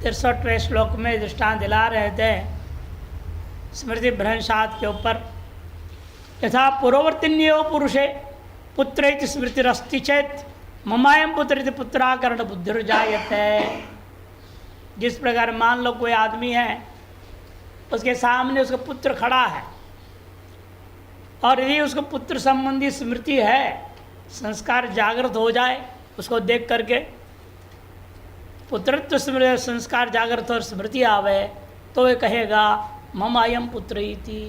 63वें श्लोक में दृष्टांत दिला रहे थे स्मृति भ्रंशात के ऊपर। यथा पूर्ववर्तिन्यो पुरुषे पुत्र इति स्मृतिरस्ति चेत ममायम पुत्र इति पुत्राकरण बुद्धिर्जायते। जिस प्रकार मान लो कोई आदमी है, उसके सामने उसका पुत्र खड़ा है और यदि उसको पुत्र संबंधी स्मृति है, संस्कार जागृत हो जाए उसको देख करके, पुत्रत्व संस्कार जागृत और स्मृति आवे तो वे कहेगा मम अयम पुत्र इति।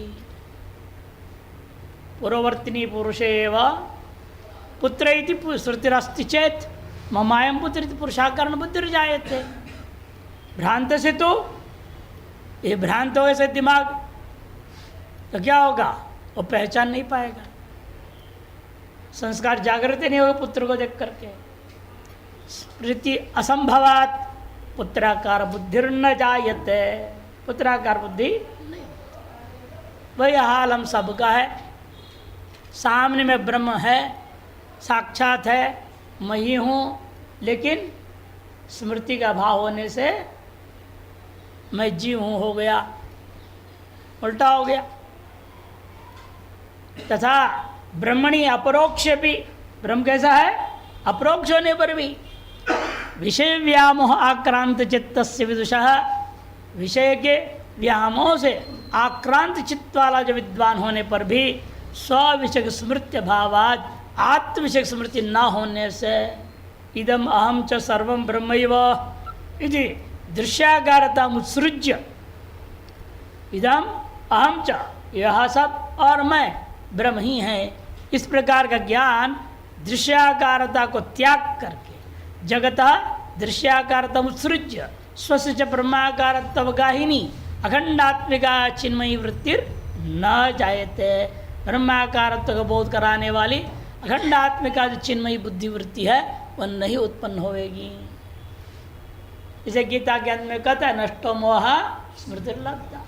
पूर्ववर्तिनी पुरुषे एव पुत्र इति श्रुतिरस्ति चेत ममायम पुत्र इति पुरुषाकरण बुद्धिर्जायते। भ्रांत से तो ये भ्रांत हो ऐसे दिमाग तो क्या होगा, वो पहचान नहीं पाएगा, संस्कार जागृत नहीं होगा पुत्र को देख करके। स्मृति असंभवात पुत्राकार बुद्धिर्न जायते, पुत्राकार बुद्धि नहीं। वही हाल हम सबका है। सामने में ब्रह्म है, साक्षात है, मैं ही हूँ, लेकिन स्मृति का भाव होने से मैं जीव हूँ हो गया, उल्टा हो गया। तथा ब्रह्मणि अपरोक्ष भी, ब्रह्म कैसा है, अपरोक्ष होने पर भी विषय व्यामोह आक्रांत चित्तस्य विदुषः, विषय के व्यामोह से आक्रांत चित्त वाला जो विद्वान होने पर भी स्विषय स्मृत्य भावाद आत्मविषय स्मृति न होने से इदम अहम च सर्वम ब्रह्मैव इति दृश्याकारता उत्सृज्य, इदम अहम च, यह सब और मैं ब्रह्म ही है, इस प्रकार का ज्ञान दृश्याकारता को त्याग करके जगता दृश्याकारता उत्सृज्य स्वस्य च ब्रह्माकारत्व गाहिनी अखंडात्मिका चिन्मयी वृत्तिर न जायते। ब्रह्माकारत्व का बोध कराने वाली अखंडात्मिका जो चिन्मयी बुद्धि वृत्ति है वह नहीं उत्पन्न होगी। इसे गीता के अंत में कहता है नष्टो मोह स्मृतिर्लब्धा।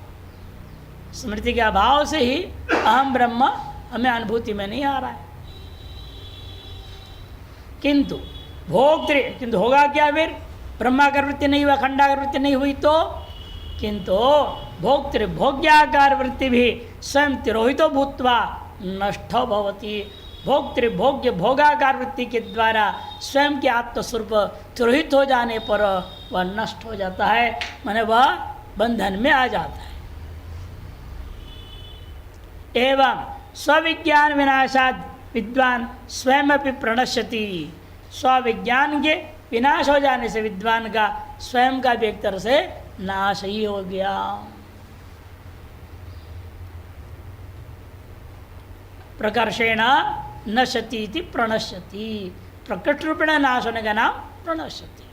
स्मृति के अभाव से ही अहम ब्रह्म हमें अनुभूति में नहीं आ रहा है। किंतु भोक्तृ, किंतु होगा क्या फिर, ब्रह्माकार वृत्ति नहीं हुई, अखंडाकार वृत्ति नहीं हुई तो, किंतु भोक्तृ भोग्याकार वृत्ति भी स्वयं तिरोहितो भूत्वा नष्टो भवति। भोक्तृ भोग्य भोगाकार वृत्ति के द्वारा स्वयं के आत्मस्वरूप तिरोहित हो जाने पर वह नष्ट हो जाता है, माने वह बंधन में आ जाता है। एवं स्विज्ञान विनाशाद विद्वान स्वयं अपनी प्रणश्यति। स्विज्ञान के विनाश हो जाने से विद्वान का स्वयं का भी एक तरह से नाश ही हो गया। प्रकर्षेण नश्यति इति प्रणश्यति, प्रकट रूपेण नाश होने का नाम प्रणश्यति।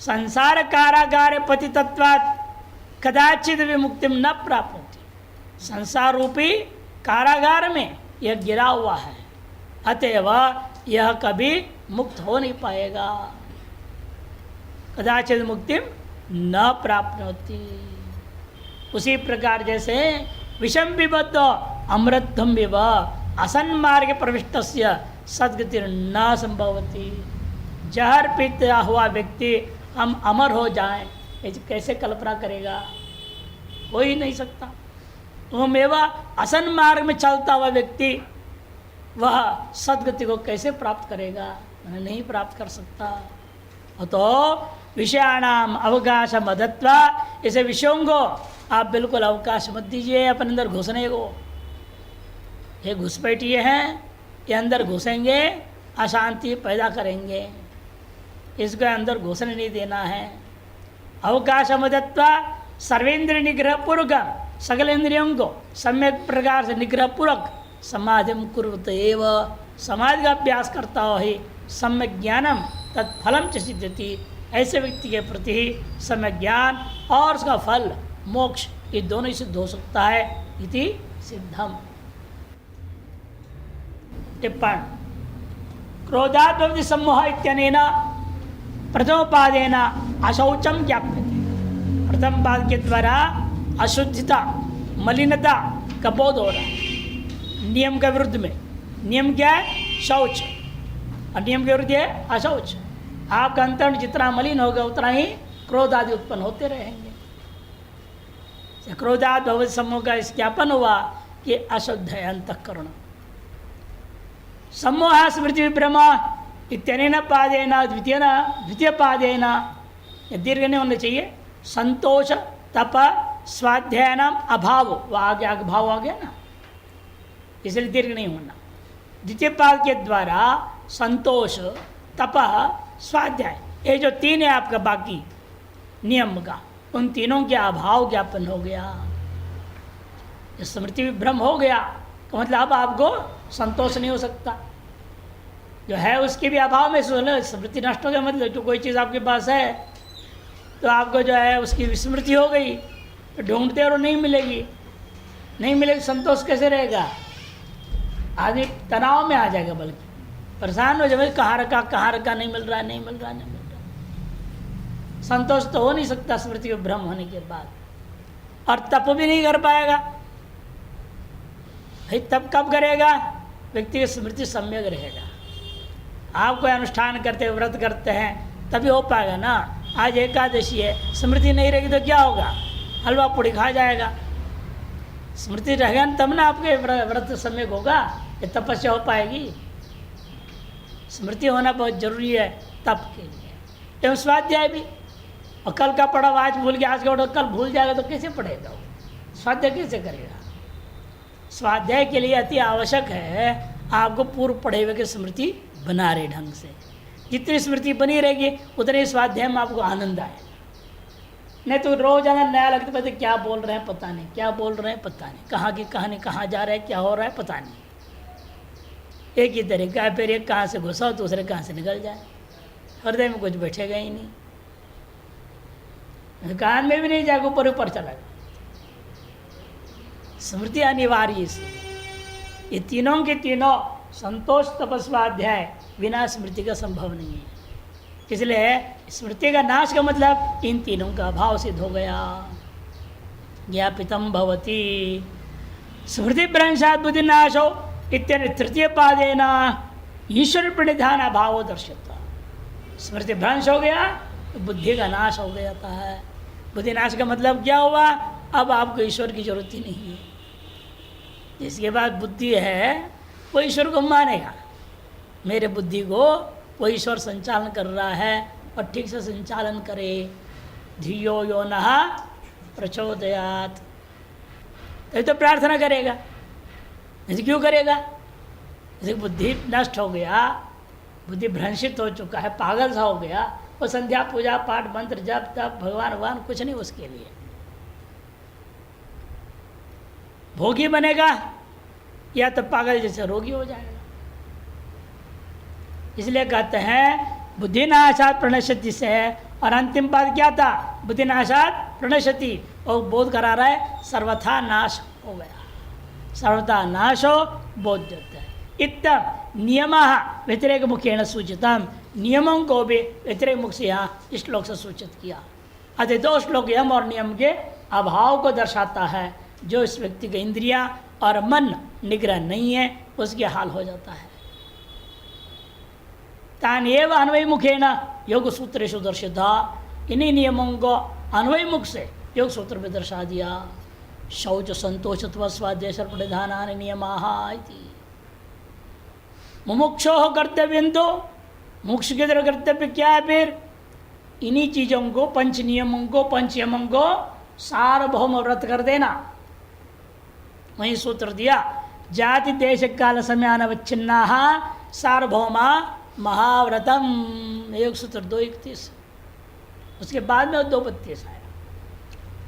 संसार कारागार पतितत्वात् कदाचित विमुक्ति न प्राप्त होती। संसार रूपी कारागार में यह गिरा हुआ है, अतएव यह कभी मुक्त हो नहीं पाएगा। कदाचित मुक्ति न प्राप्त होती। उसी प्रकार जैसे विषम पिबत अमृतम विव असन्मार्ग प्रविष्टस्य सद्गति न संभवती। जहर पीता हुआ व्यक्ति हम अमर हो जाएं, कैसे कल्पना करेगा, हो ही नहीं सकता। मेवा असन मार्ग में चलता हुआ व्यक्ति वह सद्गति को कैसे प्राप्त करेगा, नहीं प्राप्त कर सकता। तो विषयाणाम अवकाश मदत्वा, इसे विषयों को आप बिल्कुल अवकाश मत दीजिए अपने अंदर घुसने को। ये घुसपैठिए हैं, ये अंदर घुसेंगे, अशांति पैदा करेंगे, इसको अंदर घुसने नहीं देना है। अवकाश मदत्वा सर्वेंद्र निग्रह पूर्वक सकल इंद्रियों को सम्यक प्रकार से निग्रह पूर्वक समाधि कुरुत एव, समाधि का अभ्यास करता हो ही सम्यक ज्ञानम तत्फलम च सिद्ध्यति। ऐसे व्यक्ति के प्रति ही सम्यक ज्ञान और उसका फल मोक्ष ये दोनों ही सिद्ध हो सकता है। इति सिद्धम। टिप्पण क्रोधात् भवति सम्मोह इत्यनेन प्रथमोपादेन अशौचम ज्ञाप्यते। प्रथम पाद के द्वारा अशुद्धता मलिनता का बोध हो रहा है। नियम के विरुद्ध में, नियम क्या है, शौच, और नियम के विरुद्ध है अशौच। आपका अंतरण जितना मलिन होगा उतना ही क्रोध आदि उत्पन्न होते रहेंगे। क्रोधात भवति सम्मोह का ज्ञापन हुआ कि अशुद्ध है अंतःकरण। सम्मोह स्मृति विभ्रम इत्यनेन पादेन द्वितीय पादेन, दीर्घ नहीं होना चाहिए, संतोष तप स्वाध्याय नाम अभाव, वो आगे आगे भाव आ गया ना, इसलिए दीर्घ नहीं होना। द्वितीय पाद के द्वारा संतोष तप स्वाध्याय, ये जो तीन है आपका बाकी नियम का, उन तीनों के अभाव ज्ञापन हो गया। स्मृति विभ्रम हो गया तो मतलब अब आपको संतोष नहीं हो सकता, जो है उसके भी अभाव में स्मृति नष्ट हो गया। मतलब जो कोई चीज़ आपके पास है तो आपको जो है उसकी विस्मृति हो गई, तो ढूंढते और नहीं मिलेगी, नहीं मिलेगी, संतोष कैसे रहेगा? आदमी तनाव में आ जाएगा, बल्कि परेशान हो जाए, कहाँ रखा नहीं मिल रहा, नहीं मिल रहा। संतोष तो हो नहीं सकता स्मृति विभ्रम होने के बाद, और तप भी नहीं कर पाएगा। भाई तप कब करेगा? व्यक्ति की स्मृति सम्यक रहेगा। आप कोई अनुष्ठान करते हैं, व्रत करते हैं, तभी हो पाएगा ना। आज एकादशी है, स्मृति नहीं रहेगी तो क्या होगा? हलवा पूड़ी खा जाएगा। स्मृति रहेगा तब ना आपके व्रत सम्यक होगा, ये तपस्या हो पाएगी। स्मृति होना बहुत जरूरी है तप के लिए। एवं स्वाध्याय भी, और कल का पढ़ा आज भूल गया, आज का पढ़ा कल भूल जाएगा तो कैसे पढ़ेगा वो? स्वाध्याय कैसे करेगा? स्वाध्याय के लिए अति आवश्यक है आपको पूर्व पढ़े हुए की स्मृति बना रहे ढंग से। जितनी स्मृति बनी रहेगी उतने स्वाध्याय में आपको आनंद आए। नहीं तो रोजाना नया लगता पता क्या बोल रहे हैं पता नहीं, क्या बोल रहे हैं पता नहीं, कहाँ की कहानी कहाँ जा रहा है, क्या हो रहा है पता नहीं। एक ही तरीका है, फिर एक कहाँ से घुसा दूसरे कहाँ से निकल जाए, हृदय में कुछ बैठेगा ही नहीं, कान में भी नहीं जाएगा, ऊपर ऊपर चला गया। स्मृति अनिवार्य से, ये तीनों के तीनों संतोष तपस्वाध्याय बिना स्मृति का संभव नहीं है। इसलिए स्मृति का नाश का मतलब इन तीनों का अभाव सिद्ध हो गया। ज्ञापितम भवति स्मृति भ्रंशात बुद्धि नाशो इत्यादि तृतीय पादेन ईश्वर प्रणिधान अभाव दर्शित। स्मृति भ्रंश हो गया तो बुद्धि का नाश हो जाता है। बुद्धि नाश का मतलब क्या हुआ? अब आपको ईश्वर की जरूरत ही नहीं है। जिसके बाद बुद्धि है वो ईश्वर को मानेगा, मेरे बुद्धि को वो ईश्वर संचालन कर रहा है और ठीक से संचालन करे। धियो यो नः प्रचोदयात्, तभी तो प्रार्थना करेगा। ऐसे क्यों करेगा? जैसे बुद्धि नष्ट हो गया, बुद्धि भ्रंशित हो चुका है, पागल सा हो गया, वो संध्या पूजा पाठ मंत्र जप तप भगवान कुछ नहीं उसके लिए। भोगी बनेगा या तो पागल जैसे रोगी हो जाएगा। इसलिए कहते हैं बुद्धि नाशात प्रणश्यति से, और अंतिम पद क्या था? बुद्धि नाशात प्रणश्यति, और बोध करा रहा है सर्वथा नाश हो गया। सर्वथा नाश हो बोध्यते इत्तम नियम व्यतिरेक मुखेन सूचितम, नियमों को भी व्यतिरेक मुख से यहाँ इस श्लोक से सूचित किया। अतः दो श्लोक यम और नियम के अभाव को दर्शाता है। जो इस व्यक्ति के इंद्रियां और मन निग्रह नहीं है उसके हाल हो जाता है। तान एव अन्वय मुखेन योग सूत्रेषु दर्शिता, इन्हीं नियमों को अन्वय मुख से योग सूत्र में दर्शा दिया। शौच संतोष अथवा स्वाध्याय सर्वप्रधान नियमाः इति। मुमुक्षो कर्तव्यंतो, मोक्ष के तरह कर्तव्य क्या है? फिर इन्हीं चीज़ों को, पंच नियमों को, पंच यमों को सार्वभौम व्रत कर देना। वही सूत्र दिया, जाति देश काल समयानवच्छिन्ना सार्वभौमा महाव्रतम, एक सूत्र 2:31। उसके बाद में 2:32 आया,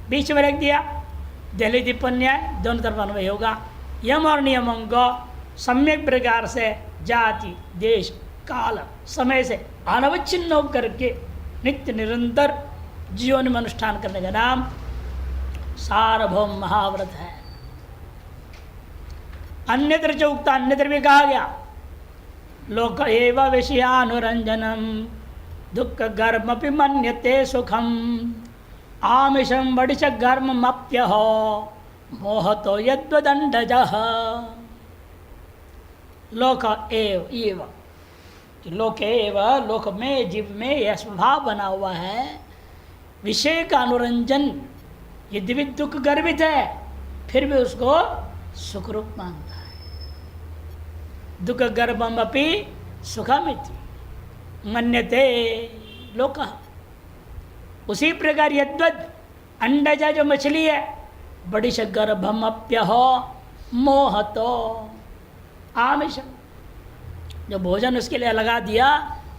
बीच में रख दिया दिल्ली टिप्पण न्याय, दोनों तरफ अन्वय होगा। यम और नियमों को सम्यक प्रकार से जाति देश काल समय से अनवच्छिन्न होकर के नित्य निरंतर जीवन में अनुष्ठान करने का नाम सार्वभौम महाव्रत है। अन्यत्र जो उक्ता, अन्यत्र भी कहा गया, लोक एव विषयानुरंजनम दुख गर्मपि मन्यते सुखम आमिषम बडिश गर्मप्यहो मोहतो यद्वदंडजः। लोक एव, लोक एव, लोक में जीव में यह स्वभाव बना हुआ है विषय का अनुरंजन यद्यपि दुख गर्भित है फिर भी उसको सुखरूप मानता है। दुख गर्भम अपि सुखमिति मन्यते लोकः। उसी प्रकार यद्वद अंडजा जो मछली है बड़ी से गर्भम अप्यहो मोहतो आमिषम, जो भोजन उसके लिए लगा दिया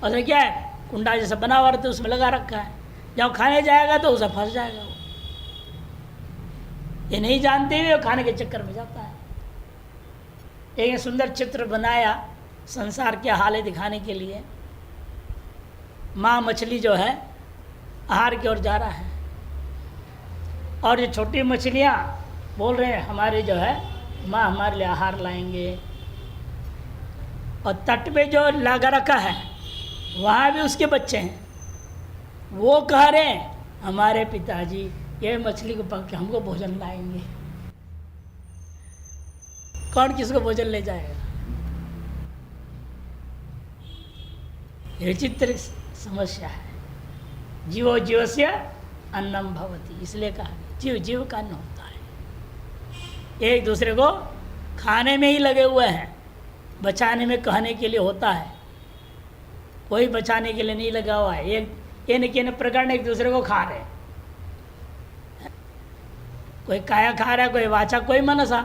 उसने क्या है कुंडा जैसा बना हुआ तो उसमें लगा रखा है, जब खाने जाएगा तो उसे फंस जाएगा। वो ये नहीं जानते हुए वो खाने के चक्कर में जाता है। एक सुंदर चित्र बनाया संसार के हालत दिखाने के लिए। माँ मछली जो है आहार की ओर जा रहा है और ये छोटी मछलियाँ बोल रहे हैं हमारे जो है माँ हमारे लिए आहार लाएंगे। और तट पे जो लगा रखा है वहाँ भी उसके बच्चे हैं, वो कह रहे हैं हमारे पिताजी ये मछली को पकड़ के हमको भोजन लाएंगे। कौन किसको भोजन ले जाएगा? ये विचित्र समस्या है। जीवो जीवस्य अन्नम भवति, इसलिए कहा जीव जीव का अन्न होता है। एक दूसरे को खाने में ही लगे हुए हैं, बचाने में कहने के लिए होता है, कोई बचाने के लिए नहीं लगा हुआ है। एक न प्रकार एक दूसरे को खा रहे, कोई काया खा रहा है, कोई वाचा, कोई मनसा।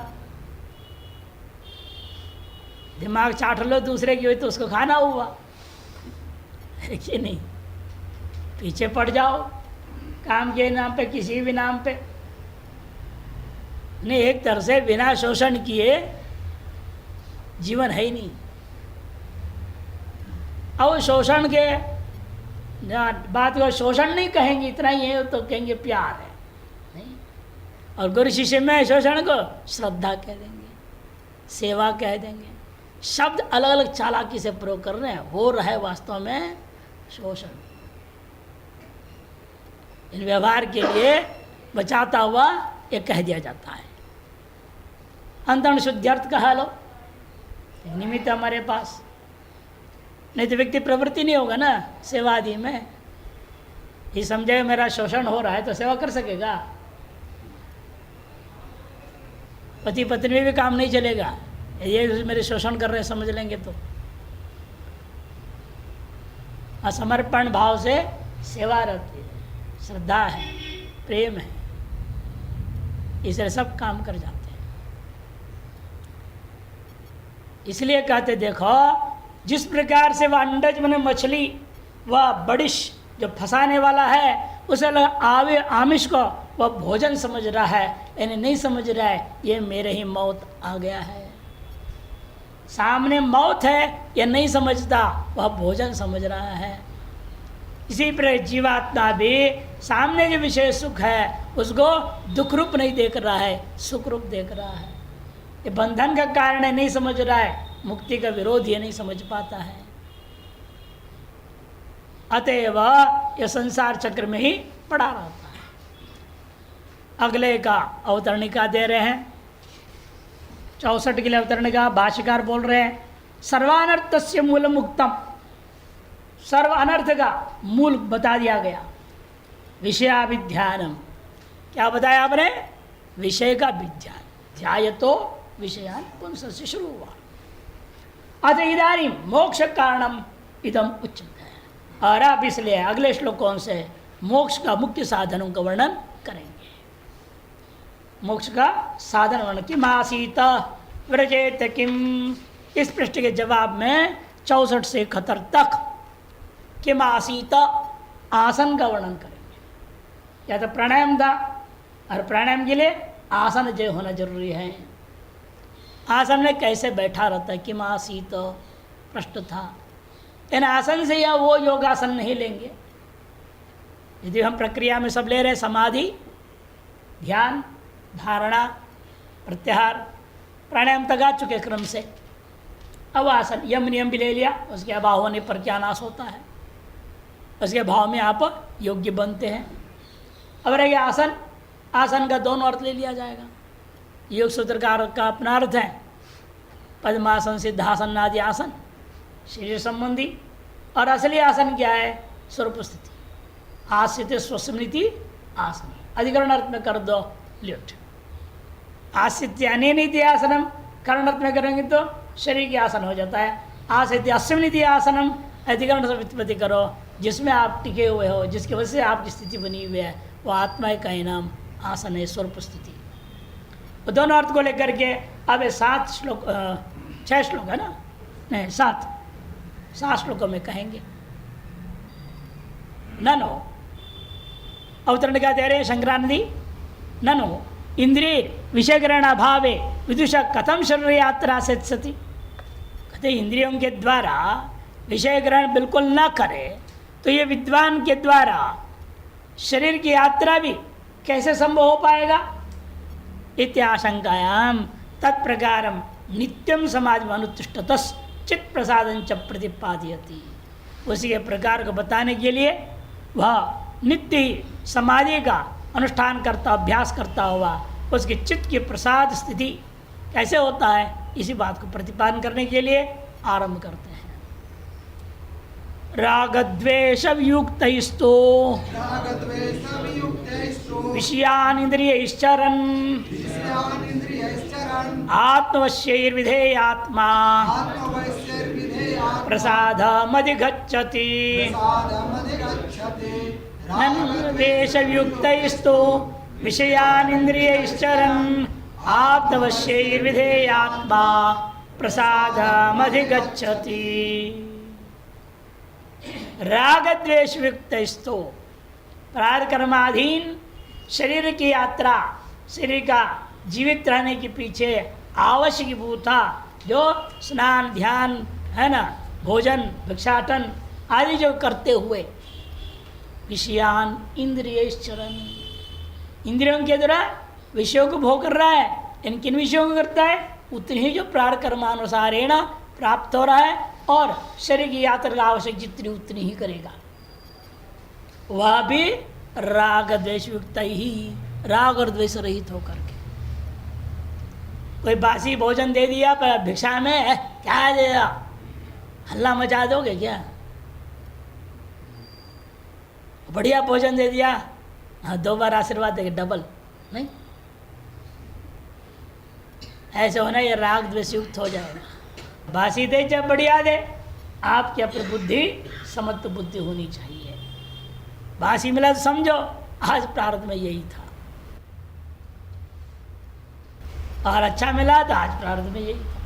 दिमाग चाट लो दूसरे की हुई तो उसको खाना हुआ है कि नहीं? पीछे पड़ जाओ काम के नाम पे, किसी भी नाम पे। नहीं, एक तरह से बिना शोषण किए जीवन है ही नहीं। अब शोषण के बात को शोषण नहीं कहेंगे, इतना ही है तो कहेंगे प्यार है, नहीं। और गुरु शिष्य में शोषण को श्रद्धा कह देंगे, सेवा कह देंगे। शब्द अलग अलग चालाकी से प्रयोग कर रहे हैं, हो रहा है वास्तव में शोषण। इन व्यवहार के लिए बचाता हुआ ये कह दिया जाता है। अंतरण शुद्ध्यर्थ कहा लो, निमित्त हमारे पास, नहीं तो व्यक्ति प्रवृत्ति नहीं होगा ना सेवा आदि में। ये समझे मेरा शोषण हो रहा है तो सेवा कर सकेगा? पति पत्नी में भी काम नहीं चलेगा। ये मेरे शोषण कर रहे हैं समझ लेंगे तो। असमर्पण भाव से सेवा रहती है, श्रद्धा है, प्रेम है, इसलिए सब काम कर जाते हैं। इसलिए कहते देखो जिस प्रकार से वह अंडज मैंने मछली वह बड़िश जो फंसाने वाला है उसे लगा आवे आमिष को वह भोजन समझ रहा है, यानी नहीं समझ रहा है ये मेरे ही मौत आ गया है। सामने मौत है यह नहीं समझता, वह भोजन समझ रहा है। इसी प्रकार जीवात्मा भी सामने जो विषय सुख है उसको दुख रूप नहीं देख रहा है, सुख रूप देख रहा है। ये बंधन का कारण है, नहीं समझ रहा है, मुक्ति का विरोध ये नहीं समझ पाता है। अतएव यह संसार चक्र में ही पड़ा रहता है। अगले का अवतरणिका दे रहे हैं, 64 के लिए अवतरणिका। भाष्यकार बोल रहे हैं सर्वानर्थस्य मूल मुक्तम, सर्व अनर्थ का मूल बता दिया गया। विषयाभिध्यानम, क्या बताया आपने? विषय का विध्यान, ध्याय तो विषयान पुंस से शुरू हुआ। अतः इदानीं मोक्ष कारणम इदम उच्यते है। और आप इसलिए अगले श्लोकों से मोक्ष का मुख्य साधनों का वर्णन करेंगे। मोक्ष का साधन वर्णन किम आसीत व्रजेत किम, इस प्रश्न के जवाब में 64 से 71 तक किम आसीत आसन का वर्णन करेंगे। या तो प्राणायाम था और प्राणायाम के लिए आसन जो होना जरूरी है। आसन में कैसे बैठा रहता है, किम आसीत प्रश्न था। इन आसन से या वो योगासन नहीं लेंगे। यदि हम प्रक्रिया में सब ले रहे समाधि, ध्यान, धारणा, प्रत्याहार, प्राणायाम तक आ चुके क्रम से, अब आसन यम नियम भी ले लिया, उसके अभाव होने पर क्या नाश होता है, उसके भाव में आप योग्य बनते हैं। अब रह गया आसन, आसन का दोनों अर्थ ले लिया जाएगा। योग सूत्रकार का अपना अर्थ है पद्मासन, सिद्धासन आदि आसन शरीर संबंधी, और असली आसन क्या है? स्वरूप स्थिति। आस्यते स्वस्मृति आसन, अधिकरण अर्थ में कर दो ल्युट। आस्यते अनेनिति आसनम करण अर्थ में करेंगे तो शरीर के आसन हो जाता है। आस्यते अस्मिनिति आसनम अधिकरण से व्युत्पत्ति करो, जिसमें आप टिके हुए हो, जिसकी वजह से आपकी स्थिति बनी हुई है, वो आत्मा का ही नाम आसन है, स्वरूप स्थिति। वो दोनों अर्थ को लेकर के अब 7 श्लोक 6 श्लोक है ना, नहीं 7 श्लोकों में कहेंगे। ननो अवतरण का दे रहे शंकरानंदी, ननो इंद्रिय विषयग्रहण अभावे विदुषा कथम शरीर यात्रा से सती। कहते इंद्रियों के द्वारा विषय ग्रहण बिल्कुल ना करे तो ये विद्वान के द्वारा शरीर की यात्रा भी कैसे संभव हो पाएगा। इत्याशंकायाम तत्प्रकारम नित्यम समाज में अनुतिष्ठतस चित्त प्रसादं च प्रतिपादयति। उसी के प्रकार को बताने के लिए वह नित्य ही समाधि का अनुष्ठान करता, अभ्यास करता हुआ उसके चित्त की प्रसाद स्थिति कैसे होता है, इसी बात को प्रतिपादन करने के लिए आरंभ करते हैं। रागद्वेषयुक्तैस्तो विषयान् इंद्रियैश्चरन् आत्मवश्यैर्विधेयात्मा प्रसादमधिगच्छति। द्वेषयुक्तैस्तो विषयान् इंद्रियैश्चरन् आत्मवश्यैर्विधेयात्मा प्रसादमधिगच्छति। राग द्वेष युक्तस्तो, प्रारब्ध कर्माधीन शरीर की यात्रा, शरीर का जीवित रहने के पीछे आवश्यक भूता जो स्नान ध्यान है ना, भोजन भिक्षाटन आदि जो करते हुए विषयान इंद्रियश्चरण, इंद्रियों के द्वारा विषयों को भोग कर रहा है। इन किन विषयों को करता है, उतनी ही जो प्रारब्ध कर्मानुसारेण प्राप्त हो रहा है, और शरीर की यात्रा आवश्यक जितनी उतनी ही करेगा। वह भी राग द्वेष युक्त ही, राग और द्वेष रहित होकर के। कोई बासी भोजन दे दिया पर भिक्षा में क्या दे दिया, हल्ला मचा दोगे क्या। बढ़िया भोजन दे दिया, हाँ 2 बार आशीर्वाद देंगे डबल नहीं, ऐसे होना ये राग द्वेष युक्त हो जाएगा। बासी दे जब बढ़िया दे, आपकी अपनी बुद्धि समत्व बुद्धि होनी चाहिए। बासी मिला तो समझो आज प्रारब्ध में यही था, और अच्छा मिला तो आज प्रारब्ध में यही था।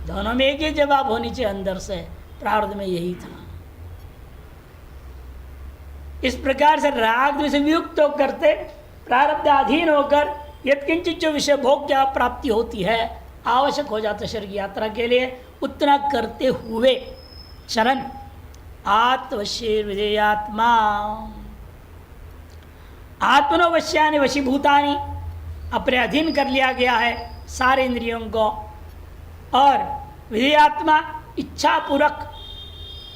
दोनों में एक ही जवाब होनी चाहिए, अंदर से प्रारब्ध में यही था। इस प्रकार से राग द्वेष युक्त होकर करते प्रारब्धाधीन होकर यत्किंचित जो विषय भोग क्या प्राप्ति होती है, आवश्यक हो जाता है शरीर की यात्रा के लिए, उतना करते हुए चरण आत्मवश्येर विधेयात्मा, आत्मनो वश्यानि वशीभूतानि, अपने अधीन कर लिया गया है सारे इंद्रियों को, और विधेयात्मा इच्छा पूर्वक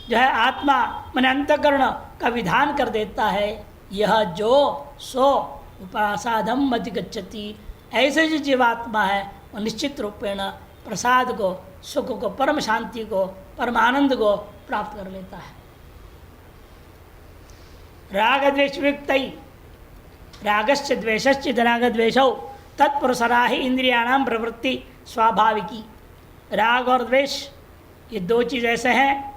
जो है आत्मा मन अंतकरण का विधान कर देता है। यह जो सो उपासाधम अधिगच्छति, ऐसे जो जीवात्मा है वो निश्चित रूपेण प्रसाद को, सुख को, परम शांति को, परम आनंद को प्राप्त कर लेता है। राग द्वेष युक्त, रागश्च द्वेषश्च राग द्वेषौ तत्पुरुषरा ही इंद्रियाणाम प्रवृत्ति स्वाभाविकी। राग और द्वेष ये 2 चीज़ ऐसे हैं,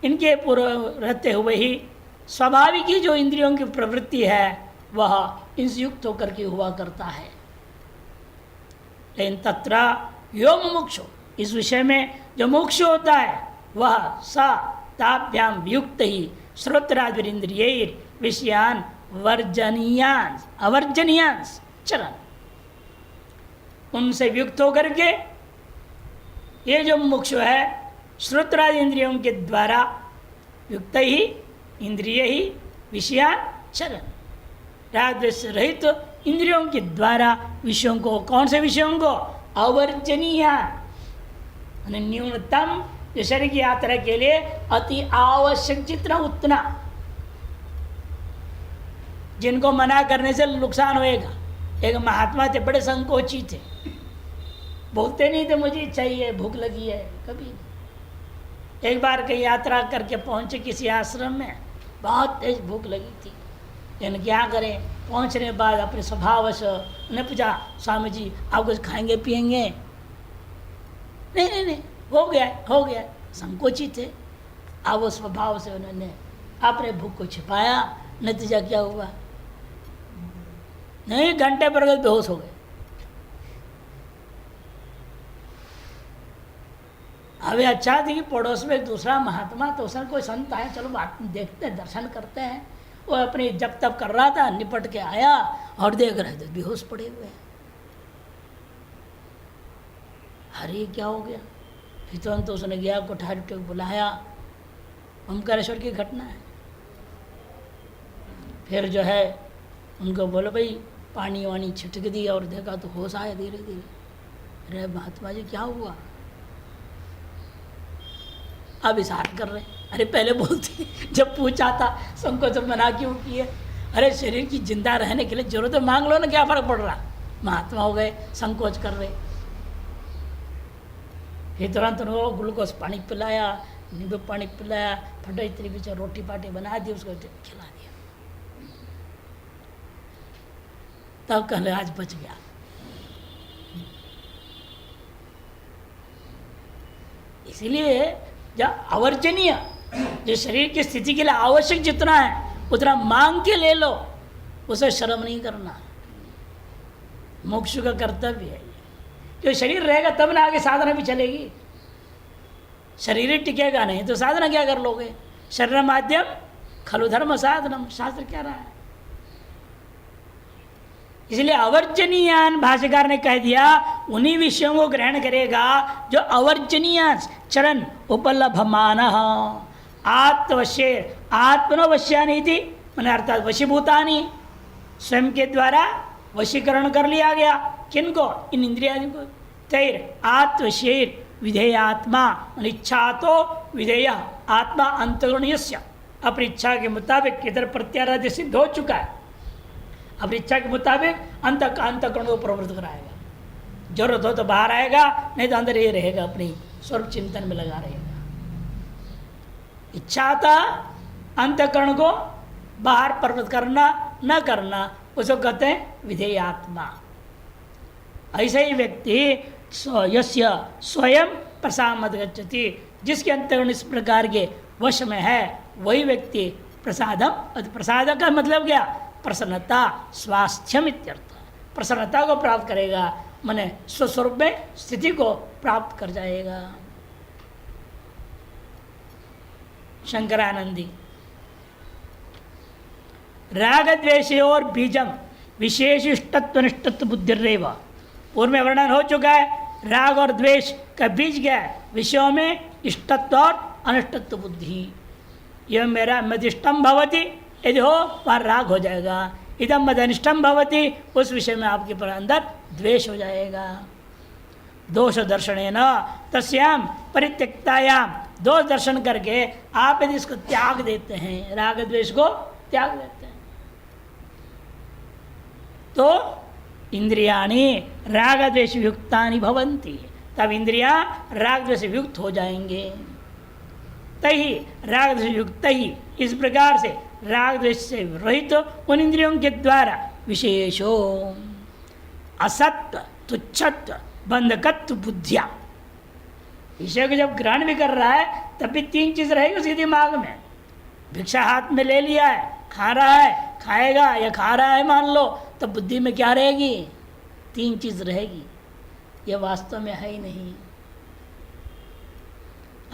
इनके पूर्व रहते हुए ही स्वाभाविक ही जो इंद्रियों की प्रवृत्ति है वह इनसे युक्त होकर के हुआ करता है। लेकिन तत्र यो मुमुक्षु, इस विषय में जो मुमुक्षु होता है वह सा ताभ्याम युक्त ही श्रोत्रादिन्द्रिय विषयान वर्जनीयान अवर्जनीयांश चरण, उनसे युक्त होकर के ये जो मुमुक्षु है श्रोत्रादि इंद्रियों के द्वारा युक्त ही इंद्रिय ही विषयान चरण, राग द्वेष रहित इंद्रियों के द्वारा विषयों को, कौन से विषयों को, अवर्जनीय न्यूनतम जो शरीर की यात्रा के लिए अति आवश्यक जितना उतना, जिनको मना करने से नुकसान होएगा। एक महात्मा थे, बड़े संकोची थे, बोलते नहीं थे मुझे चाहिए, भूख लगी है, कभी नहीं। एक बार कहीं यात्रा करके पहुंचे किसी आश्रम में, बहुत तेज भूख लगी थी, लेकिन क्या करें, पहुंचने के बाद अपने स्वभाव से उन्हें पूछा, स्वामी जी आप कुछ खाएंगे पिएंगे? नहीं नहीं नहीं, हो गया, संकोचित थे। अब वो स्वभाव से उन्होंने अपने भूख को छिपाया। नतीजा क्या हुआ? नहीं, घंटे पर बेहोश हो गए। अभी अच्छा थी कि पड़ोस में एक दूसरा महात्मा, तो उसने कोई संत आया, चलो बात देखते हैं, दर्शन करते हैं। वो अपनी जब तब कर रहा था, निपट के आया और देख रहे थे बेहोश पड़े हुए हैं। अरे क्या हो गया? फिर तुरंत तो उसने गया, कोठारी को बुलाया। ओमकारेश्वर की घटना है। फिर जो है उनको बोलो भाई पानी वानी छिटक दी, और देखा तो होश आया धीरे धीरे। अरे महात्मा जी क्या हुआ? अब इशारा कर रहे, अरे पहले बोलती जब पूछा था, संकोच मना क्यों किए? अरे शरीर की जिंदा रहने के लिए जरूरत है, मांग लो ना, क्या फर्क पड़ रहा? महात्मा हो गए, संकोच कर रहे। फिर तुरंत उनको ग्लूकोज पानी पिलाया, नींबू पानी पिलाया, फटाई तरीके से रोटी पाटी बना दी, उसको खिला दिया। तब कहले आज बच गया। इसीलिए जब अवर्जनीय, जो शरीर की स्थिति के लिए आवश्यक जितना है उतना मांग के ले लो, उसे शर्म नहीं करना। मोक्ष का कर्तव्य है। जो शरीर रहेगा तब ना आगे साधना भी चलेगी। शरीर ही टिकेगा नहीं तो साधना क्या कर लोगे? शरीर माध्यम खलु धर्म साधनम, शास्त्र कह रहा है। इसलिए अवर्जनीयान भाष्यकार ने कह दिया, उन्हीं विषयों को ग्रहण करेगा जो अवर्जनीय चरण उपलभमान आत्मवश्य आत्मनवश्यानी थी, मैंने अर्थात वशीभूतानी, स्वयं के द्वारा वशीकरण कर लिया गया। किनको? इन इंद्रियादि को। तैर आत्मशेर विधेयात्मा, इच्छा तो विधेय आत्मा अंतगुणयस्य, अपनी इच्छा के मुताबिक इधर प्रत्याराध्य सिद्ध हो चुका है। अपनी इच्छा के मुताबिक अंतकरण को प्रवृत्त कराएगा। जरूरत हो तो बाहर आएगा, नहीं तो अंदर ही रहेगा, अपनी स्वरूप चिंतन में लगा रहेगा। इच्छा था अंतकरण को बाहर प्रवृत्त करना न करना, उसको कहते हैं विधेयात्मा। ऐसे ही व्यक्ति यस्य स्वयं प्रसाद गच्छति, जिसके अंतकरण इस प्रकार के वश में है, वही व्यक्ति प्रसादम, प्रसाद का मतलब क्या? प्रसन्नता, स्वास्थ्यम इत्यर्थ। प्रसन्नता को प्राप्त करेगा, माने स्वस्वरूप में स्थिति को प्राप्त कर जाएगा। शंकरानंदी राग द्वेषयोर बीजम विशेष इष्टत्व निष्ठत्व बुद्धिरेव। पूर्व में वर्णन हो चुका है, राग और द्वेष का बीज क्या है? विषयों में इष्टत्व और अनिष्टत्व बुद्धि। यह मेरा मदिष्टम भवति, यदि हो वहाँ राग हो जाएगा। इदम मदनिष्टम भवति, उस विषय में आपके पर अंदर द्वेष हो जाएगा। दोष दर्शनेन तस्याम परित्यक्तायाम, दोष दर्शन करके आप यदि इसको त्याग देते हैं, राग द्वेष को त्याग देते हैं, तो इंद्रियाणि राग द्वेष युक्तानि भवन्ति, तब इंद्रियां राग द्वेष युक्त हो जाएंगे। तही राग द्वेष युक्त ही, इस प्रकार से राग द्वेष से रहित उन इंद्रियों के द्वारा विशेषो असत्व तुच्छत्व बंधकत्व बुद्धिया, विषय को जब ग्रहण भी कर रहा है तब भी तीन चीज रहेगी उसके दिमाग में। भिक्षा हाथ में ले लिया है, खा रहा है, खाएगा या खा रहा है मान लो, तो बुद्धि में क्या रहेगी? तीन चीज रहेगी। यह वास्तव में है ही नहीं।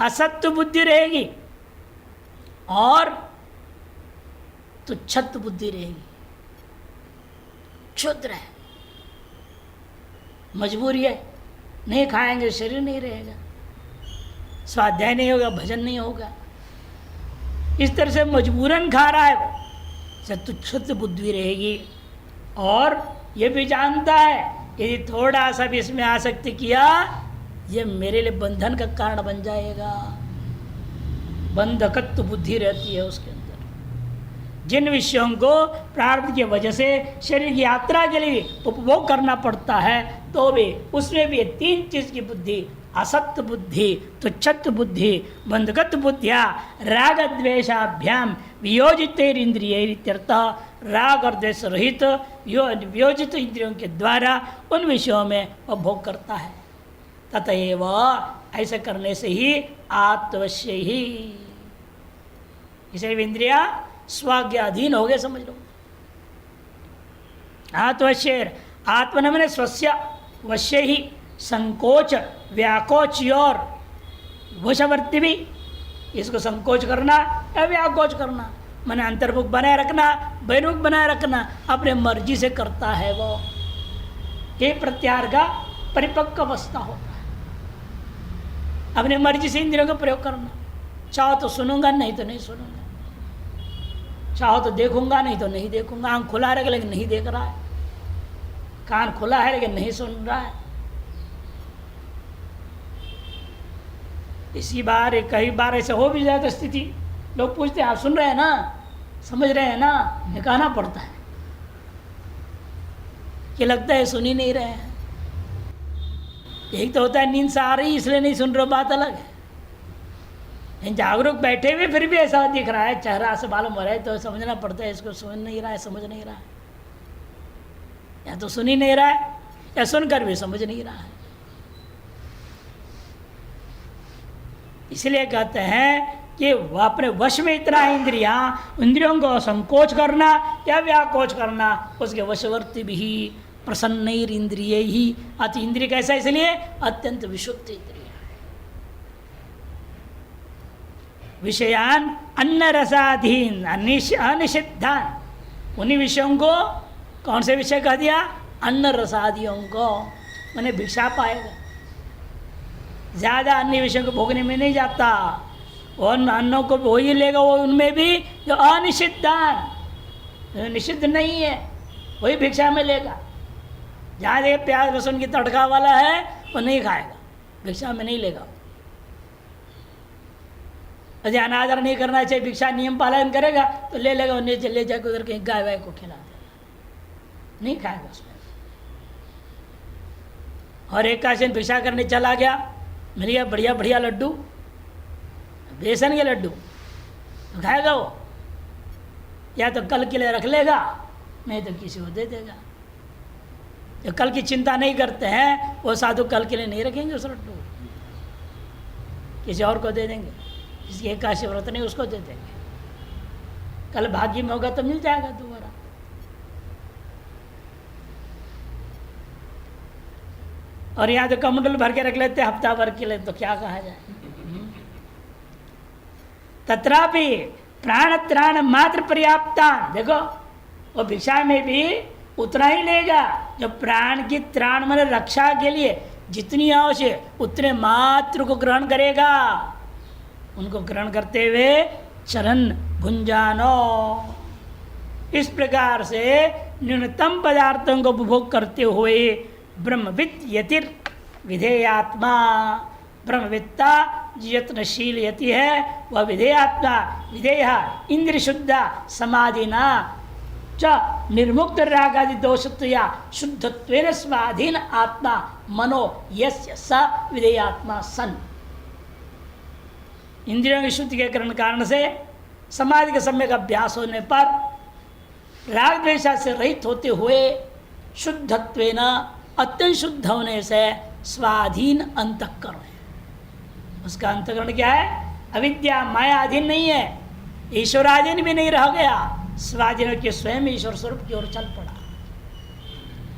असत्व बुद्धि रहेगी और तुच्छत्व बुद्धि रहेगी। क्षुद्र है, मजबूरी है, नहीं खाएंगे शरीर नहीं रहेगा, स्वाध्याय नहीं होगा, भजन नहीं होगा, इस तरह से मजबूरन खा रहा है वो, तुच्छत्व बुद्धि रहेगी। और ये भी जानता है यदि थोड़ा सा भी इसमें आसक्ति किया, ये मेरे लिए बंधन का कारण बन जाएगा। बंधकत्व बुद्धि रहती है उसके अंदर। जिन विषयों को प्रारब्ध की वजह से शरीर की यात्रा के लिए उपभोग करना पड़ता है, तो भी उसमें भी तीन चीज की बुद्धि असत्य बुद्धि, तुच्छत्व बुद्धि, बंधगत बुद्धिया राग द्वेषाभ्याम वियोजित इंद्रिय, राग और द्वेष रहित वियोजित इंद्रियों के द्वारा उन विषयों में वह भोग करता है। ततएव ऐसे करने से ही आत्मवश्य ही, इसे इंद्रिया स्वाज्ञाधीन हो गए, समझ लो। आत्मवश्य, आत्मन मैंने स्वस्य वश्य ही, संकोच व्याकोच और वशवर्ती भी, इसको संकोच करना या व्याकोच करना, मैंने अंतर्मुख बनाए रखना, बहिर्मुख बनाए रखना, अपने मर्जी से करता है वो। ये प्रत्याहार का परिपक्व अवस्था होता है, अपनी मर्जी से इंद्रियों का प्रयोग करना। चाहो तो सुनूंगा, नहीं तो नहीं सुनूंगा, चाहो तो देखूंगा, नहीं तो नहीं देखूंगा। आंख खुला रहेगा लेकिन नहीं देख रहा है, कान खुला है लेकिन नहीं सुन रहा है। इसी बार कई बार ऐसे हो भी जाए तो स्थिति, लोग पूछते हैं आप सुन रहे हैं ना, समझ रहे हैं ना, ये कहना पड़ता है कि लगता है सुन ही नहीं रहे हैं। एक तो होता है नींद से आ रही इसलिए नहीं सुन रहे, बात अलग है। जागरूक बैठे हुए फिर भी ऐसा दिख रहा है, चेहरा से मालूम हो रहा है, तो समझना पड़ता है इसको सुन नहीं रहा है, समझ नहीं रहा है, या तो सुन ही नहीं रहा है या सुनकर भी समझ नहीं रहा है। इसलिए कहते हैं कि वह अपने वश में इतना इंद्रियों को संकोच करना या व्याकोच करना, उसके वशवर्ती भी प्रसन्न इंद्रिय ही। अति इंद्रिय कैसा, इसलिए अत्यंत विशुद्ध इंद्रिय, विषयान अन्न रसाधीन अनिषिद्धान, उन्हीं विषयों को, कौन से विषय कह दिया, अन्न रसादियों को, मैंने भिक्षा पाएगा, ज़्यादा अन्य विषयों को भोगने में नहीं जाता, और अन्नों को वो ही लेगा, वो उनमें भी जो अनिषिद्धान, निषिद्ध नहीं है, वही भिक्षा में लेगा। जहाँ देखिए प्याज लहसुन की तड़का वाला है वो नहीं खाएगा, भिक्षा में नहीं लेगा। यदि अनादर नहीं करना चाहिए, भिक्षा नियम पालन करेगा तो ले लेगा, उन्हें ले जाकर उधर कहीं गाय वाय को खिला देगा, नहीं खाएगा उसमें। और एक काशन भिक्षा करने चला गया, मिल गया बढ़िया बढ़िया लड्डू, बेसन के लड्डू, तो खाएगा वो, या तो कल के लिए रख लेगा, नहीं तो किसी को दे देगा। जो कल की चिंता नहीं करते हैं वो साधु कल के लिए नहीं रखेंगे उस लड्डू, किसी और को दे देंगे, जिसकी एकादशी व्रत नहीं उसको दे देंगे, कल भाग्य में होगा तो मिल जाएगा दोबारा। और यहाँ तो कमंडल भर के रख लेते हैं हफ्ता भर के लिए, तो क्या कहा जाए। तत्रापि प्राण त्राण मात्र पर्याप्ता, देखो वो भिक्षा में भी उतना ही लेगा जो प्राण की त्राण मन रक्षा के लिए जितनी आवश्यक उतने मात्र को ग्रहण करेगा। उनको ग्रहण करते हुए चरण भुंजानो, इस प्रकार से न्यूनतम पदार्थों को उपभोग करते हुए ब्रह्मविद यतिर विधेयात्मा, ब्रह्मविद्ता यत्नशील यति है वह विधेयात्मा, विधेय इंद्रिय शुद्ध समाधिना च निर्मुक्त रागादि दोषत्वया शुद्धत्वेन स्वाधीन आत्मा मनो यस्य स विधेयात्मा सन। इंद्रियों की शुद्धि के कारण से समाधि के सम्यक अभ्यास होने पर राग द्वेषा से रहित होते हुए शुद्धत्वेन अत्यंत शुद्ध होने से स्वाधीन अंतःकरण है। उसका अंतःकरण क्या है, अविद्या माया अधीन नहीं है, ईश्वराधीन भी नहीं रह गया, स्वाधीन के स्वयं ईश्वर स्वरूप की ओर चल पड़ा।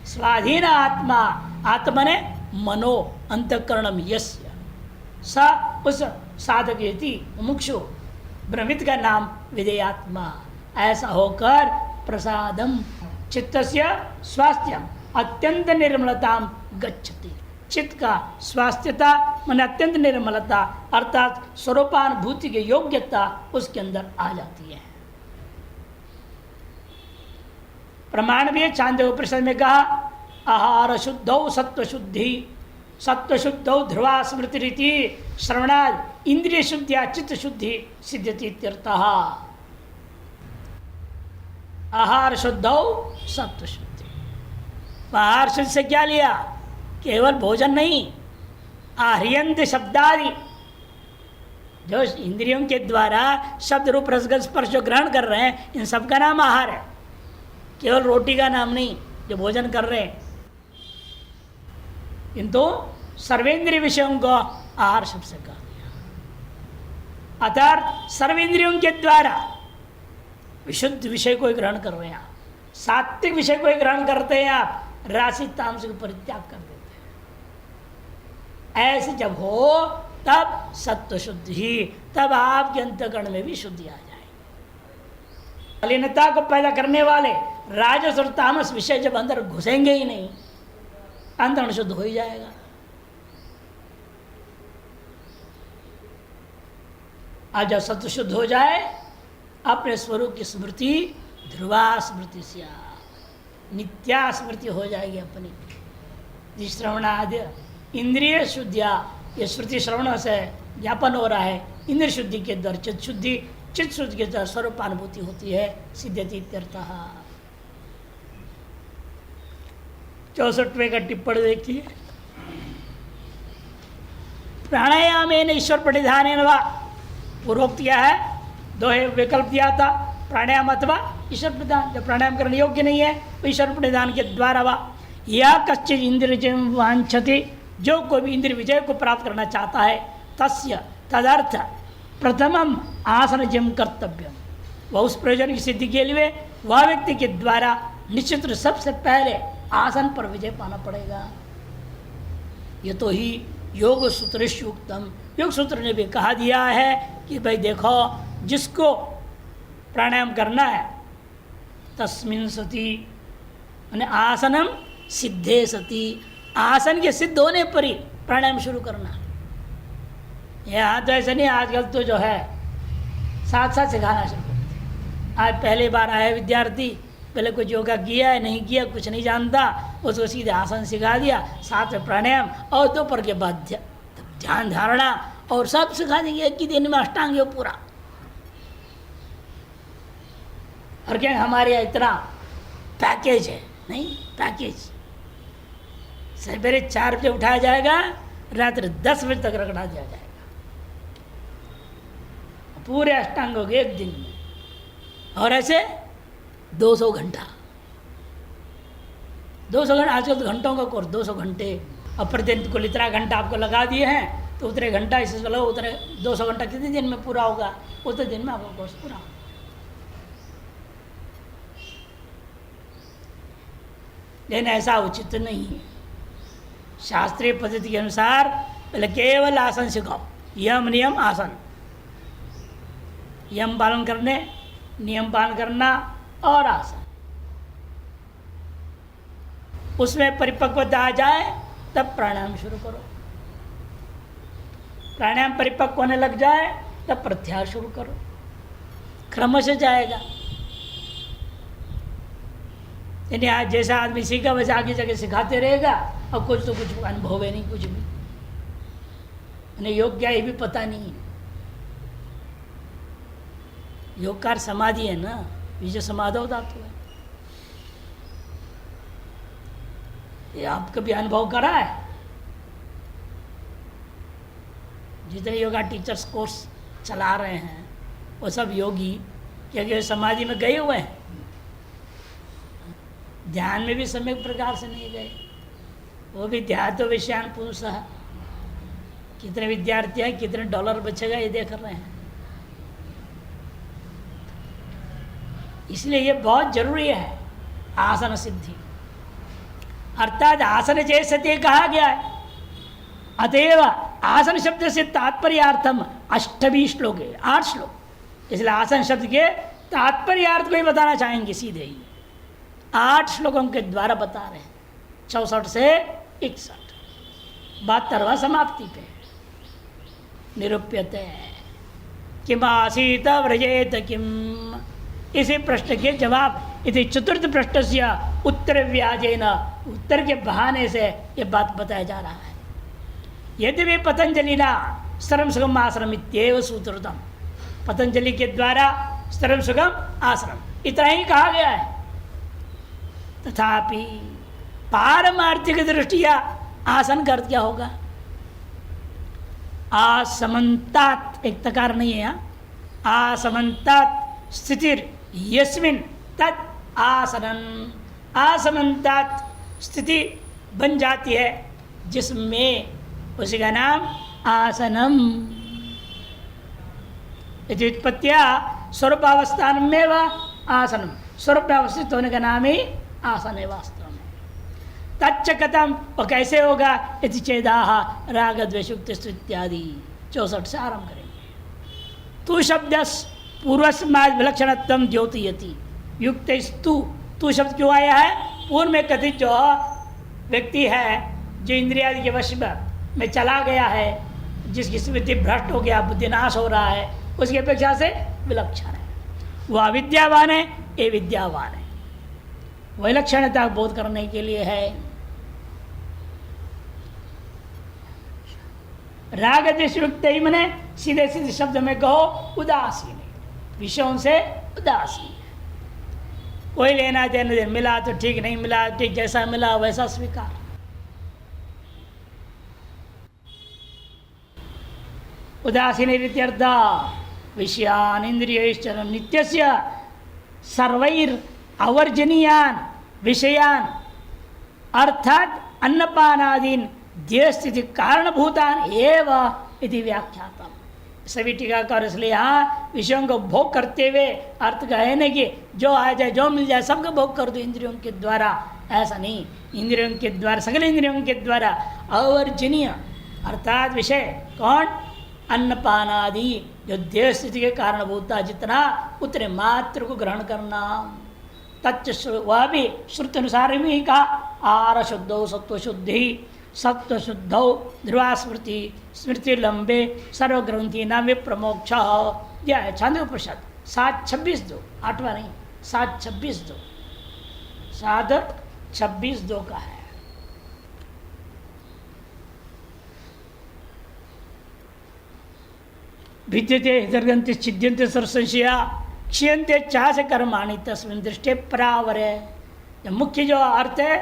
स्वाधीन आत्मा, आत्मा ने मनो अंतःकरणम यस्य स, उस साधक यति मुमुक्षु ब्रह्मित का नाम विधेयात्मा। ऐसा होकर प्रसादम चित्तस्य स्वास्थ्यम अत्यंत निर्मलता गच्छति, चित्त का स्वास्थ्यता मन अत्यंत निर्मलता अर्थात स्वरूपानुभूति की योग्यता उसके अंदर आ जाती है। प्रमाण भी चांद्र उपनिषद में कहा, आहार शुद्धौ सत्व शुद्धि, सत्व शुद्धौ ध्रुवा स्मृति रीति श्रवणाद इंद्रिय शुद्धिया चित्त शुद्धि सिद्ध्यति इत्यर्थः। आहार शुद्धौ सत्व शुद्धि, आहार शुद्ध से क्या लिया, केवल भोजन नहीं, आह्रियंत शब्दादि, जो इंद्रियों के द्वारा शब्द रूप रसगंध स्पर्श जो ग्रहण कर रहे हैं, इन सब का नाम आहार है, केवल रोटी का नाम नहीं जो भोजन कर रहे हैं। किंतु सर्वेंद्रिय विषयों को आहार शब्द से कहा गया। अर्थात सर्वेंद्रियों के द्वारा विशुद्ध विषय को ग्रहण कर रहे हैं आप, सात्विक विषय को ग्रहण करते हैं आप, राशि तामसिक परित्याग कर देते हैं। ऐसे जब हो तब सत्व शुद्धि, तब आपके अंतःकरण में भी शुद्धि आ जाएगी। मलिनता को पैदा करने वाले राजस और तामस विषय जब अंदर घुसेंगे ही नहीं, अंतःकरण शुद्ध हो ही जाएगा। आज जब सत्व शुद्ध हो जाए, अपने स्वरूप की स्मृति ध्रुवा स्मृति से नित्या स्मृति हो जाएगी अपनी। जिस श्रवणादि इंद्रिय शुद्धिया, ये श्रुति श्रवण से ज्ञापन हो रहा है, इंद्रिय शुद्धि के द्वारा चित्त शुद्धि, चित्त शुद्धि के द्वारा स्वरूपानुभूति होती है, सिद्ध्यति इत्यर्थः। 64वें का टिप्पणी देखिए। प्राणायामेन ईश्वर प्रणिधानेन वा, पूर्वोक्त किया है, दो विकल्प दिया था, प्राणायाम अथवा ईश्वर प्रणिधान। जब प्राणायाम करने योग्य नहीं है तो ईश्वर प्रणिधान के द्वारा वा, या कश्चित इंद्रिय वांछति, जो कोई भी इंद्रिय विजय को प्राप्त करना चाहता है, तस्य तदर्थ प्रथमम आसनजम कर्तव्यम, वह उस प्रयोजन की सिद्धि के लिए वह व्यक्ति के द्वारा निश्चित रूप सबसे पहले आसन पर विजय पाना पड़ेगा। ये तो ही योग सूत्रेष्युक्तम, योग सूत्र ने भी कहा दिया है कि भाई देखो, जिसको प्राणायाम करना है तस्मिन् सति, यानी आसनम सिद्धे सति, आसन के सिद्ध होने पर ही प्राणायाम शुरू करना। यहाँ तो ऐसा नहीं, आजकल तो जो है साथ साथ सिखाना शुरू करते। आज पहले बार आया विद्यार्थी, पहले कुछ योगा किया है नहीं किया, कुछ नहीं जानता, उसको सीधे आसन सिखा दिया, साथ में प्राणायाम और दोपहर के बाद ध्यान धारणा और सब सिखा देंगे एक ही दिन में, अष्टांग योग पूरा। और क्या हमारे यहाँ इतना पैकेज है? नहीं, पैकेज सवेरे 4 बजे उठाया जाएगा, रात्रि 10 बजे तक रगड़ा दिया जाएगा, पूरे अष्टांगों के एक दिन में। और ऐसे 200 घंटा, 200 घंटा, आजकल तो घंटों का कोर्स 200 घंटे, और प्रतिदिन को इतना घंटा आपको लगा दिए हैं तो उतने घंटा इससे चलो, उतने 200 घंटा कितने दिन में पूरा होगा? उतने दिन में आपका कोर्स पूरा होगा। लेकिन ऐसा उचित नहीं है। शास्त्रीय पद्धति के अनुसार पहले केवल आसन सिखाओ, यम नियम आसन, यम पालन करने, नियम पालन करना और आसन, उसमें परिपक्वता आ जाए तब प्राणायाम शुरू करो। प्राणायाम परिपक्व होने लग जाए तब प्रत्याहार शुरू करो, क्रम से जाएगा। यानी आज जैसा आदमी सीखा वैसे आगे जाके सिखाते रहेगा, और कुछ तो कुछ अनुभव है नहीं, कुछ भी यानी योग क्या ये भी पता नहीं है। योगकार समाधि है ना, बीज समाधो धातु है। ये आप कभी अनुभव करा है? जितने योगा टीचर्स कोर्स चला रहे हैं वो सब योगी क्योंकि समाधि में गए हुए हैं, ध्यान में भी सम्यक प्रकार से नहीं गए। वो भी ध्यातो विषयान पुंसः, कितने विद्यार्थी हैं, कितने डॉलर बचेगा ये देख रहे हैं। इसलिए ये बहुत जरूरी है आसन सिद्धि, अर्थात आसन जैसे कहा गया है। अतएव आसन शब्द से तात्पर्यार्थम 8 श्लोक है, 8 श्लोक। इसलिए आसन शब्द के तात्पर्यार्थ को ही बताना चाहेंगे सीधे ही, 8 श्लोकों के द्वारा बता रहे हैं, 64 से 61, 72वां समाप्ति पे। निरूप्यते किम आसीत व्रजेत किम, इसी प्रश्न के जवाब इति चतुर्थ प्रश्न से उत्तर व्याजेन, उत्तर के बहाने से ये बात बताया जा रहा है। यद्यपि पतंजलिना सरम सुगम आश्रम इत्येव सूत्रतम, पतंजलि के द्वारा सरम सुगम आश्रम इतना ही कहा गया है, तथापि पारमार्थिक दृष्टिया आसन का अर्थ क्या होगा? आसमंतात, एक तकार नहीं है यहाँ, आसमंतात स्थितिर यस्मिन तत् आसनन, आसमंतात स्थिति बन जाती है जिसमें, उसी का नाम आसनम। व्युत्पत्तिया स्वरूपावस्थान में व आसनम, स्वरूप में अवस्थित होने का नाम ही आसन है वास्तव में। तच्च कथम, और कैसे होगा, यदि चेदाह राग द्वेषुक्त इत्यादि 64 से आरंभ करेंगे। तू शब्द पूर्वस्माद विलक्षणत्वम द्योतयति युक्त, तू शब्द क्यों आया है, पूर्व में कथित जो व्यक्ति है जो इंद्रियादि के वश में चला गया है, जिसकी स्मृति भ्रष्ट हो गया, बुद्धिनाश हो रहा है, उसकी अपेक्षा से विलक्षण है। वह अविद्यावान है, ये विद्यावान है। विलक्षणता बोध करने के लिए है। राग द्वेषयुक्त मने सीधे सीधे शब्द में कहो उदासीन है, विषयों से उदासीन है। कोई लेना देना दे, मिला तो ठीक, नहीं मिला ठीक, जैसा मिला वैसा स्वीकार। उदासीन इत्यर्थ विषयान इंद्रियश्चर नित्यस्य सर्वैर अवर्जनीयान विषयान अर्थात अन्नपानादीन देह स्थिति कारणभूतान एव इति व्याख्यातम। सभी टीकाकार इसलिए यहाँ विषयों को भोग करते हुए अर्थ का है नहीं कि जो आ जाए जो मिल जाए सबका भोग कर दो इंद्रियों के द्वारा, ऐसा नहीं। इंद्रियों के द्वारा, सकल इंद्रियों के द्वारा अवर्जनीय अर्थात विषय कौन, अन्नपानादि जो देह स्थिति के कारणभूता जितना उतने मात्र को ग्रहण करना। तच्च वह भी श्रुति अनुसार भी कहा, आहार शुद्धौ सत्व शुद्धि, सत्व शुद्धौ ध्रुवा स्मृति, स्मृति लंबे सर्वग्रंथि न विप्रमोक्ष। यह है छांदोपनिषद 7:26-2, 8वां नहीं, 7:26-2, 7:26-2 का है। भिद्यते हृदयग्रंथि छिद्यन्ते सर्वसंशया क्षीयन्ते चाह से कर्माणि तस्मिन् दृष्टे परावरे। मुख्य जो अर्थ है,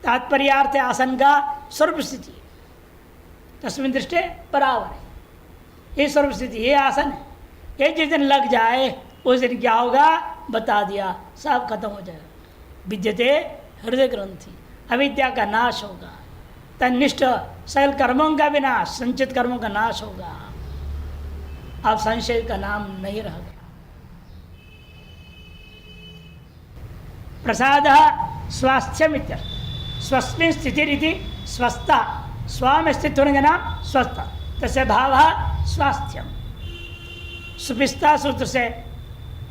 तात्पर्य अर्थ है आसन का स्वरूप स्थिति, तस्मिन् दृष्टे परावरे, ये स्वरूप स्थिति, ये आसन है। ये जिस दिन लग जाए उस दिन क्या होगा बता दिया, सब खत्म हो जाएगा। विद्यते हृदय ग्रंथि, अविद्या का नाश होगा, तन्निष्ठ सकल कर्मों का विनाश, संचित कर्मों का नाश होगा। अब संशय का नाम नहीं रह गया। प्रसाद स्वास्थ्य स्वस्मिन् स्थिति रीति स्वस्थता, स्व में स्थित होने का नाम स्वस्थ, तस्य भाव स्वास्थ्यम। सुपिस्ता सूत्र से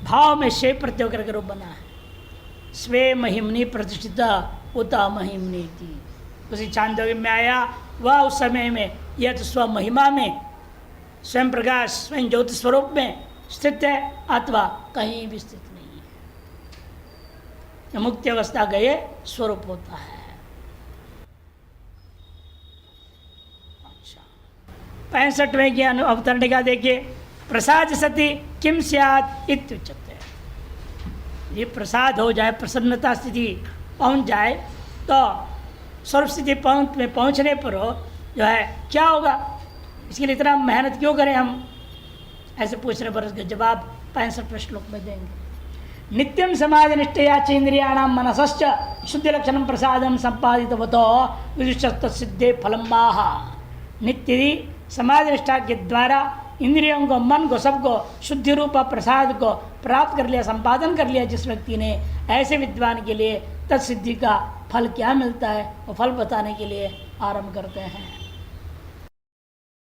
भाव में शे प्रत्यय करके रूप बना है। स्वे महिमनी प्रतिष्ठित उता महिमनी थी, उसी चांदोग्य में आया। वह उस समय में यह तो स्व महिमा में स्वयं प्रकाश स्वयं ज्योति स्वरूप में स्थित है अथवा कहीं भी स्थित नहीं है। मुक्ति अवस्था का ये स्वरूप होता है। अच्छा, 65वें की अवतरणिका देखिए, प्रसाद सति किम स्यात् इत्युच्यते। ये प्रसाद हो जाए, प्रसन्नता स्थिति पहुंच जाए तो स्वरूप स्थिति में पहुंचने पर हो जो है क्या होगा, इसके लिए इतना मेहनत क्यों करें हम, ऐसे पूछने पर उसका जवाब 65वें श्लोक में देंगे। नित्यम समाधि निष्ठया च इंद्रियाणाम मनसश्च शुद्धि लक्षणम प्रसादम संपादितवतो विशिष्ट सिद्धे फलम्बाह। नित्य समाधि निष्ठा के द्वारा इंद्रियों को, मन को, सबको शुद्धि रूपा प्रसाद को प्राप्त कर लिया, संपादन कर लिया जिस व्यक्ति ने, ऐसे विद्वान के लिए तत्सिद्धि का फल क्या मिलता है वो फल बताने के लिए आरंभ करते हैं।